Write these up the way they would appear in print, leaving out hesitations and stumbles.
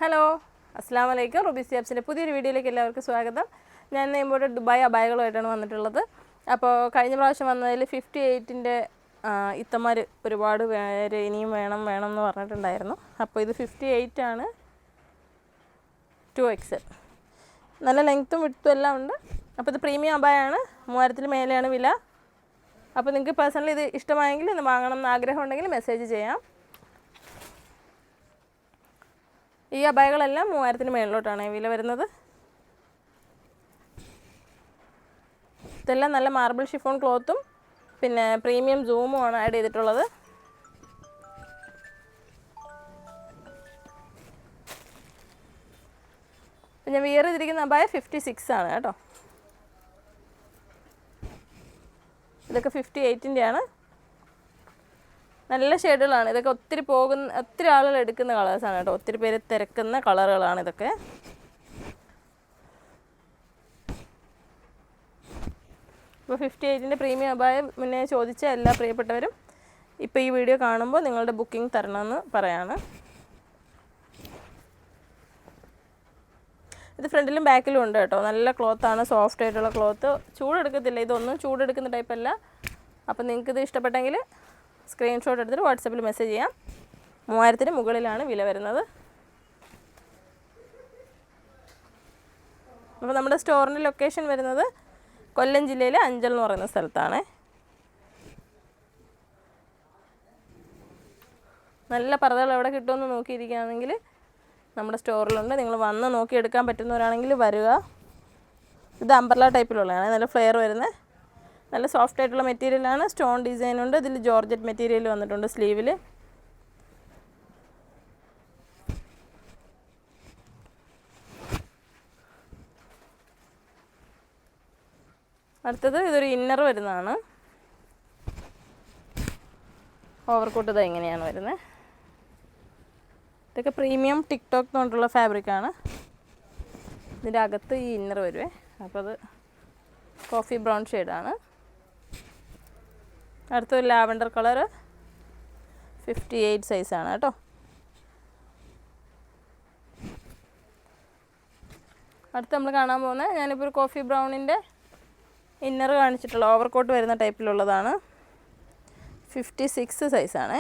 Hello, അസ്സാം വലൈക്കും. Ruby സിയാബ്സിൻ്റെ പുതിയൊരു വീഡിയോയിലേക്ക് എല്ലാവർക്കും സ്വാഗതം. ഞാൻ ഇമ്പോർട്ട് ദുബായ് അബായകളുമായിട്ടാണ് വന്നിട്ടുള്ളത്. അപ്പോൾ കഴിഞ്ഞ പ്രാവശ്യം വന്നതിൽ 58-ൻ്റെ ഇത്തമാർ ഒരുപാട് പേര് ഇനിയും വേണം എന്ന് പറഞ്ഞിട്ടുണ്ടായിരുന്നു. അപ്പോൾ ഇത് 58 ആണ്, 2XL. നല്ല ലെങ്ത്തും വിഡ്ത്തും എല്ലാം ഉണ്ട്. അപ്പോൾ ഇത് പ്രീമിയം അബായാണ്, 3000 മേലെയാണ് വില. അപ്പോൾ നിങ്ങൾക്ക് പേഴ്സണലി ഇത് ഇഷ്ടമായെങ്കിൽ ഇത് വാങ്ങണം എന്ന് ആഗ്രഹം ഉണ്ടെങ്കിൽ മെസ്സേജ് ചെയ്യാം. ഈ അബായകളെല്ലാം 3000 മേളിലോട്ടാണ് വില വരുന്നത്. ഇതെല്ലാം നല്ല മാർബിൾ ഷിഫോൺ ക്ലോത്തും പിന്നെ പ്രീമിയം സൂമുമാണ് ആഡ് ചെയ്തിട്ടുള്ളത്. ഞാൻ വിയർ ചെയ്തിരിക്കുന്ന അബായ 56 ആണ് കേട്ടോ. ഇതൊക്കെ 58-ൻ്റെ ആണ്. നല്ല ഷെയ്ഡുകളാണ് ഇതൊക്കെ. ഒത്തിരി ആളുകൾ എടുക്കുന്ന കളേഴ്സാണ് കേട്ടോ. ഒത്തിരി പേര് തിരക്കുന്ന കളറുകളാണ് ഇതൊക്കെ. ഇപ്പോൾ 58-ൻ്റെ പ്രീമിയം അബായ മുന്നേ ചോദിച്ച എല്ലാ പ്രിയപ്പെട്ടവരും ഇപ്പോൾ ഈ വീഡിയോ കാണുമ്പോൾ നിങ്ങളുടെ ബുക്കിംഗ് തരണമെന്ന് പറയാണ്. ഇത് ഫ്രണ്ടിലും ബാക്കിലും ഉണ്ട് കേട്ടോ. നല്ല ക്ലോത്താണ്, സോഫ്റ്റ് ആയിട്ടുള്ള ക്ലോത്ത്. ചൂടെടുക്കത്തില്ല, ഇതൊന്നും ചൂടെടുക്കുന്ന ടൈപ്പല്ല. അപ്പോൾ നിങ്ങൾക്കിത് ഇഷ്ടപ്പെട്ടെങ്കിൽ സ്ക്രീൻഷോട്ട് എടുത്തിട്ട് വാട്സപ്പിൽ മെസ്സേജ് ചെയ്യാം. 3000-ന് മുകളിലാണ് വില വരുന്നത്. അപ്പോൾ നമ്മുടെ സ്റ്റോറിൻ്റെ ലൊക്കേഷൻ വരുന്നത് കൊല്ലം ജില്ലയിലെ അഞ്ചൽ എന്ന് പറയുന്ന സ്ഥലത്താണ്. നല്ല പർദ്ദകൾ എവിടെ കിട്ടുമെന്ന് നോക്കിയിരിക്കുകയാണെങ്കിൽ നമ്മുടെ സ്റ്റോറിലുണ്ട്. നിങ്ങൾ വന്ന് നോക്കി എടുക്കാൻ പറ്റുന്നവരാണെങ്കിൽ വരിക. ഇത് അംബ്രല ടൈപ്പിലുള്ളതാണ്, നല്ല ഫ്ലെയർ വരുന്നത്, നല്ല സോഫ്റ്റ് ആയിട്ടുള്ള മെറ്റീരിയലാണ്. സ്റ്റോൺ ഡിസൈൻ ഉണ്ട്. ഇതിൽ ജോർജറ്റ് മെറ്റീരിയൽ വന്നിട്ടുണ്ട് സ്ലീവിൽ. അടുത്തത് ഇതൊരു ഇന്നർ വരുന്നതാണ്. ഓവർകോട്ട് ഇതാ ഇങ്ങനെയാണ് വരുന്നത്. ഇതൊക്കെ പ്രീമിയം ടിക്ടോക്ക് കൊണ്ടുള്ള ഫാബ്രിക്കാണ്. ഇതിൻ്റെ അകത്ത് ഈ ഇന്നർ വരുവേ. അപ്പോൾ അത് കോഫി ബ്രൗൺ ഷെയ്ഡാണ്. അടുത്തൊരു ലാവൻഡർ കളർ 58 സൈസാണ് കേട്ടോ. അടുത്ത് നമ്മൾ കാണാൻ പോകുന്നത്, ഞാനിപ്പോൾ ഒരു കോഫി ബ്രൗണിൻ്റെ ഇന്നർ കാണിച്ചിട്ടുള്ള ഓവർകോട്ട് വരുന്ന ടൈപ്പിലുള്ളതാണ്. 56 സൈസാണ്.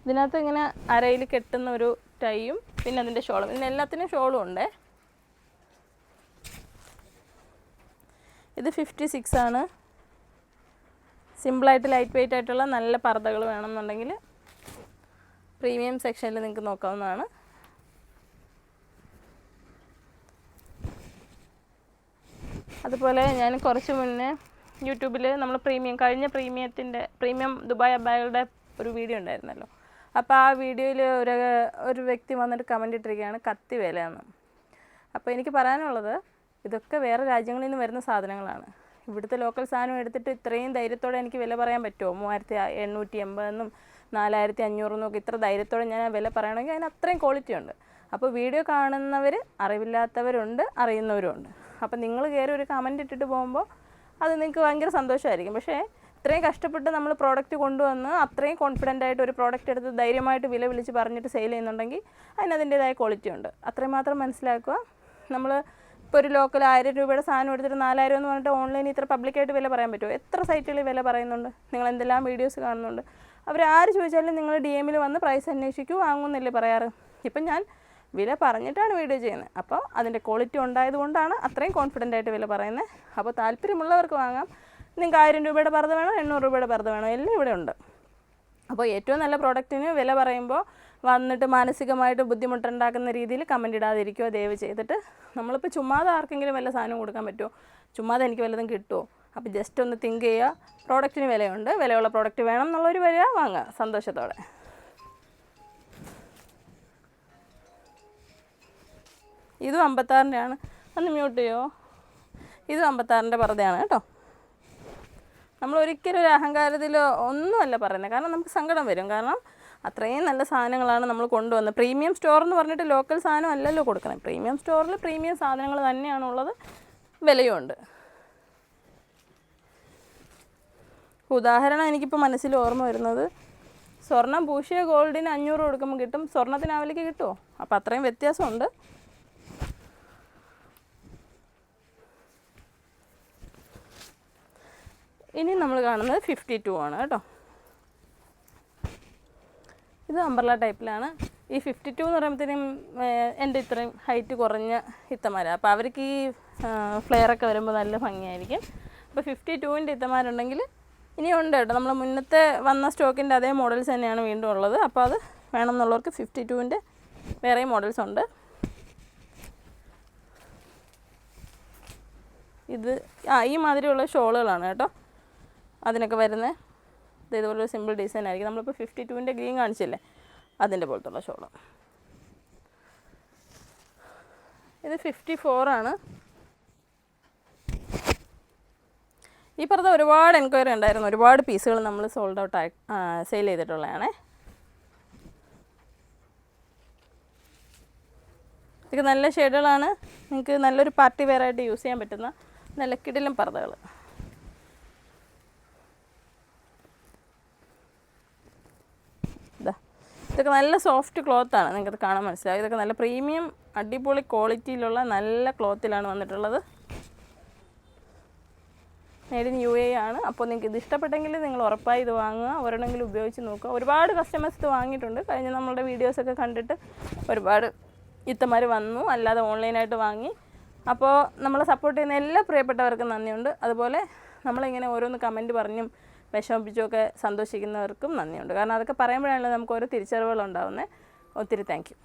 ഇതിനകത്ത് ഇങ്ങനെ അരയിൽ കെട്ടുന്ന ഒരു ടൈയും പിന്നെ അതിൻ്റെ ഷോളും. ഇതിനെല്ലാത്തിനും ഷോളും ഉണ്ട്. ഇത് 56 ആണ്. സിമ്പിളായിട്ട് ലൈറ്റ് വെയിറ്റ് ആയിട്ടുള്ള നല്ല പർദ്ദകൾ വേണമെന്നുണ്ടെങ്കിൽ പ്രീമിയം സെക്ഷനിൽ നിങ്ങൾക്ക് നോക്കാവുന്നതാണ്. അതുപോലെ ഞാൻ കുറച്ച് മുന്നേ യൂട്യൂബിൽ നമ്മൾ പ്രീമിയം ദുബായ് അബായകളുടെ ഒരു വീഡിയോ ഉണ്ടായിരുന്നല്ലോ. അപ്പോൾ ആ വീഡിയോയിൽ ഒരു വ്യക്തി വന്നിട്ട് കമൻ്റ് ഇട്ടിരിക്കുകയാണ് കത്തി വിലയെന്ന്. അപ്പോൾ എനിക്ക് പറയാനുള്ളത്, ഇതൊക്കെ വേറെ രാജ്യങ്ങളിൽ നിന്ന് വരുന്ന സാധനങ്ങളാണ്. ഇവിടുത്തെ ലോക്കൽ സാധനം എടുത്തിട്ട് ഇത്രയും ധൈര്യത്തോടെ എനിക്ക് വില പറയാൻ പറ്റുമോ? 3880 4500 ഒക്കെ ഇത്ര ധൈര്യത്തോടെ ഞാൻ വില പറയണമെങ്കിൽ അതിന് അത്രയും ക്വാളിറ്റി ഉണ്ട്. അപ്പോൾ വീഡിയോ കാണുന്നവർ അറിവില്ലാത്തവരുണ്ട്, അറിയുന്നവരുണ്ട്. അപ്പോൾ നിങ്ങൾ കയറി ഒരു കമൻ്റ് ഇട്ടിട്ട് പോകുമ്പോൾ അത് നിങ്ങൾക്ക് ഭയങ്കര സന്തോഷമായിരിക്കും. പക്ഷേ ഇത്രയും കഷ്ടപ്പെട്ട് നമ്മൾ പ്രോഡക്റ്റ് കൊണ്ടുവന്ന് അത്രയും കോൺഫിഡൻ്റ് ആയിട്ട് ഒരു പ്രോഡക്റ്റ് എടുത്ത് ധൈര്യമായിട്ട് വില വിളിച്ച് പറഞ്ഞിട്ട് സെയിൽ ചെയ്യുന്നുണ്ടെങ്കിൽ അതിനതിൻ്റേതായ ക്വാളിറ്റി ഉണ്ട്. അത്രയും മാത്രം മനസ്സിലാക്കുക. നമ്മൾ ഇപ്പോൾ ഒരു ലോക്കൽ 1000 രൂപയുടെ സാധനം എടുത്തിട്ട് 4000 എന്ന് പറഞ്ഞിട്ട് ഓൺലൈനിൽ ഇത്ര പബ്ലിക്കായിട്ട് വില പറയാൻ പറ്റുമോ? എത്ര സൈറ്റുകളിൽ വില പറയുന്നുണ്ട്. നിങ്ങൾ എന്തെല്ലാം വീഡിയോസ് കാണുന്നുണ്ട്. അവർ ആര് ചോദിച്ചാലും നിങ്ങൾ DM വന്ന് പ്രൈസ് അന്വേഷിക്കൂ, വാങ്ങുമെന്നല്ലേ പറയാറ്. ഇപ്പം ഞാൻ വില പറഞ്ഞിട്ടാണ് വീഡിയോ ചെയ്യുന്നത്. അപ്പോൾ അതിൻ്റെ ക്വാളിറ്റി ഉണ്ടായതുകൊണ്ടാണ് അത്രയും കോൺഫിഡൻ്റ് ആയിട്ട് വില പറയുന്നത്. അപ്പോൾ താല്പര്യമുള്ളവർക്ക് വാങ്ങാം. നിങ്ങൾക്ക് 1000 രൂപയുടെ പർദ്ദ വേണോ, 800 രൂപയുടെ പർദ്ദ വേണോ, എല്ലാം ഇവിടെ ഉണ്ട്. അപ്പോൾ ഏറ്റവും നല്ല പ്രോഡക്റ്റിന് വില പറയുമ്പോൾ വന്നിട്ട് മാനസികമായിട്ട് ബുദ്ധിമുട്ടുണ്ടാക്കുന്ന രീതിയിൽ കമൻ്റ് ഇടാതിരിക്കുമോ ദയവ് ചെയ്തിട്ട്. നമ്മളിപ്പോൾ ചുമ്മാതെ ആർക്കെങ്കിലും വല്ല സാധനം കൊടുക്കാൻ പറ്റുമോ? ചുമ്മാതെ എനിക്ക് വല്ലതും കിട്ടുമോ? അപ്പോൾ ജസ്റ്റ് ഒന്ന് തിങ്ക് ചെയ്യുക. പ്രോഡക്റ്റിന് വിലയുണ്ട്, വിലയുള്ള പ്രോഡക്റ്റ് വേണം എന്നുള്ളൊരു വരിക, വാങ്ങുക സന്തോഷത്തോടെ. ഇതും 56-ൻ്റെ ആണ്. ഒന്ന് മ്യൂട്ട് ചെയ്യുമോ? ഇതും 56-ൻ്റെ പർദ്ദയാണ് കേട്ടോ. നമ്മൾ ഒരിക്കലും ഒരു അഹങ്കാരത്തിലോ ഒന്നുമല്ല പറയുന്നത്. കാരണം നമുക്ക് സങ്കടം വരും. കാരണം അത്രയും നല്ല സാധനങ്ങളാണ് നമ്മൾ കൊണ്ടുവന്നത്. പ്രീമിയം സ്റ്റോർ എന്ന് പറഞ്ഞിട്ട് ലോക്കൽ സാധനം അല്ലല്ലോ കൊടുക്കുന്നത്. പ്രീമിയം സ്റ്റോറിൽ പ്രീമിയം സാധനങ്ങൾ തന്നെയാണുള്ളത്, വിലയും ഉണ്ട്. ഉദാഹരണം എനിക്കിപ്പോൾ മനസ്സിൽ ഓർമ്മ വരുന്നത്, സ്വർണം പൂശിയ ഗോൾഡിന് 500 കൊടുക്കുമ്പോൾ കിട്ടും, സ്വർണത്തിന് ആ വിലയ്ക്ക് കിട്ടുമോ? അപ്പോൾ അത്രയും വ്യത്യാസമുണ്ട്. ഇനി നമ്മൾ കാണുന്നത് 52 ആണ് കേട്ടോ. ഇത് അംബ്രല ടൈപ്പിലാണ്. ഈ 52 എന്ന് പറയുമ്പോഴത്തേനും എൻ്റെ ഇത്രയും ഹൈറ്റ് കുറഞ്ഞ ഇത്തമാരാണ്. അപ്പോൾ അവർക്ക് ഈ ഫ്ലെയറൊക്കെ വരുമ്പോൾ നല്ല ഭംഗിയായിരിക്കും. അപ്പോൾ 52-ൻ്റെ ഇത്തമാരുണ്ടെങ്കിൽ ഇനിയുണ്ട് കേട്ടോ. നമ്മൾ മുന്നത്തെ വന്ന സ്റ്റോക്കിൻ്റെ അതേ മോഡൽസ് തന്നെയാണ് വീണ്ടും ഉള്ളത്. അപ്പോൾ അത് വേണമെന്നുള്ളവർക്ക് 52-ൻ്റെ വേറെ മോഡൽസ് ഉണ്ട്. ഇത് ഈ മാതിരിയുള്ള ഷോളുകളാണ് കേട്ടോ അതിനൊക്കെ വരുന്നത്. ഇതുപോലെ ഒരു സിമ്പിൾ ഡിസൈൻ ആയിരിക്കും. നമ്മളിപ്പോൾ 52-ൻ്റെ ഗ്രീൻ കാണിച്ചില്ലേ, അതിൻ്റെ പോലത്തുള്ള ഷോള്. ഇത് 54 ആണ്. ഈ പറഞ്ഞ ഒരുപാട് എൻക്വയറി ഉണ്ടായിരുന്നു. ഒരുപാട് പീസുകൾ നമ്മൾ സോൾഡ് ഔട്ട് ആയി സെയിൽ ചെയ്തിട്ടുള്ളതാണ്. ഇതൊക്കെ നല്ല ഷെയ്ഡുകളാണ്. നിങ്ങൾക്ക് നല്ലൊരു പാർട്ടി വെയർ ആയിട്ട് യൂസ് ചെയ്യാൻ പറ്റുന്ന നല്ല കിടിലൻ പർദ്ദകൾ. ഇതൊക്കെ നല്ല സോഫ്റ്റ് ക്ലോത്താണ്, നിങ്ങൾക്കത് കാണാൻ മനസ്സിലാവും. ഇതൊക്കെ നല്ല പ്രീമിയം അടിപൊളി ക്വാളിറ്റിയിലുള്ള നല്ല ക്ലോത്തിലാണ് വന്നിട്ടുള്ളത്. മെയ്ഡ് ഇൻ UAE ആണ്. അപ്പോൾ നിങ്ങൾക്ക് ഇത് ഇഷ്ടപ്പെട്ടെങ്കിൽ നിങ്ങൾ ഉറപ്പായി ഇത് വാങ്ങുക, ഒരെണ്ണമെങ്കിലും ഉപയോഗിച്ച് നോക്കുക. ഒരുപാട് കസ്റ്റമേഴ്സ് ഇത് വാങ്ങിയിട്ടുണ്ട്. കഴിഞ്ഞ നമ്മളുടെ വീഡിയോസൊക്കെ കണ്ടിട്ട് ഒരുപാട് ഇത്തമാർ വന്നു, അല്ലാതെ ഓൺലൈനായിട്ട് വാങ്ങി. അപ്പോൾ നമ്മളെ സപ്പോർട്ട് ചെയ്യുന്ന എല്ലാ പ്രിയപ്പെട്ടവർക്കും നന്ദിയുണ്ട്. അതുപോലെ നമ്മളിങ്ങനെ ഓരോന്ന് കമൻറ്റ് പറഞ്ഞും വിഷമിപ്പിച്ചുമൊക്കെ സന്തോഷിക്കുന്നവർക്കും നന്ദിയുണ്ട്. കാരണം അതൊക്കെ പറയുമ്പോഴാണല്ലോ നമുക്ക് ഓരോ തിരിച്ചറിവുകൾ ഉണ്ടാകുന്നത്. ഒത്തിരി താങ്ക് യു.